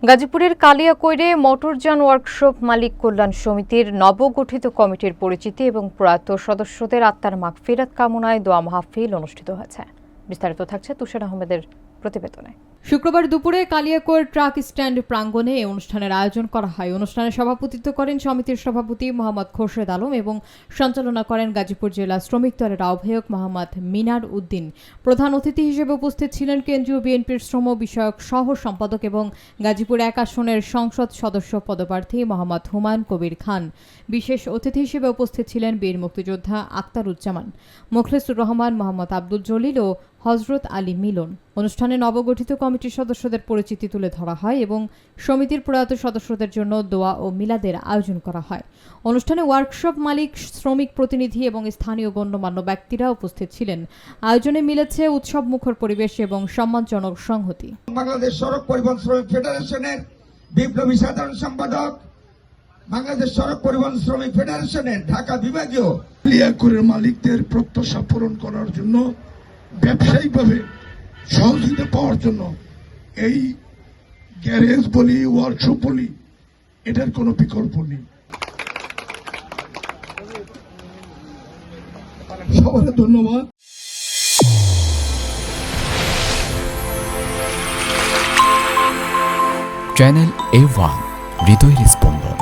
গাজীপুরের কালিয়াকৈরে মোটরযান ওয়ার্কশপ মালিক কল্যাণ সমিতির নবগঠিত কমিটির পরিচিতি এবং প্রয়াত সদস্যদের আত্মার মাগফিরাত কামনায় দোয়া মাহফিল অনুষ্ঠিত হয়েছে। বিস্তারিত থাকছে তুষার আহমেদের প্রতিবেদনে। শুক্রবার দুপুরে কালিয়াকৈর ট্রাক স্ট্যান্ড প্রাঙ্গণে এই অনুষ্ঠানের আয়োজন করা হয়। অনুষ্ঠানে সভাপতিত্ব করেন সমিতির সভাপতি মোহাম্মদ খোরশেদ আলম এবং সঞ্চালনা করেন গাজীপুর জেলা শ্রমিক দলের আহ্বায়ক মোহাম্মদ মিনার উদ্দিন। প্রধান অতিথি হিসেবে উপস্থিত ছিলেন কেন্দ্রীয় বিএনপির শ্রম বিষয়ক সহ সম্পাদক এবং গাজীপুর ১ আসনের সংসদ সদস্য পদপ্রার্থী মোহাম্মদ হুমায়ুন কবির খান। বিশেষ অতিথি হিসেবে উপস্থিত ছিলেন বীর মুক্তিযোদ্ধা আক্তারুজ্জামান, মোখলেসুর রহমান, মোহাম্মদ আব্দুল জলিল ও হজরত আলী মিলন। অনুষ্ঠানে নবগঠিত কমিটির সদস্যদের পরিচিতি তুলে ধরা হয় এবং সমিতির প্রয়াত সদস্যদের জন্য দোয়া ও মিলাদের আয়োজন করা হয়। অনুষ্ঠানে ওয়ার্কশপ মালিক, শ্রমিক প্রতিনিধি এবং স্থানীয় গণ্যমান্য ব্যক্তিরা উপস্থিত ছিলেন। আয়োজনে মিলেছে উৎসব মুখর পরিবেশ এবং সম্মানজনক সংহতি। বাংলাদেশ সড়ক পরিবহন শ্রমিক ফেডারেশনের বিপ্লবী সাধারণ সম্পাদক, বাংলাদেশ সড়ক পরিবহন শ্রমিক ফেডারেশনের ঢাকা বিভাগীয় কালিয়াকৈরের মালিকদের প্রত্যাশা পূরণ করার জন্য, ব্যবসায়িকভাবে সহযোগিতা পাওয়ার জন্য এই গ্যারেজ বলি, ওয়ার্কশপ বলি, এটার কোনো বিকল্প নেই। সবার ধন্যবাদ। চ্যানেল A1 হৃদয়ের স্পন্দন।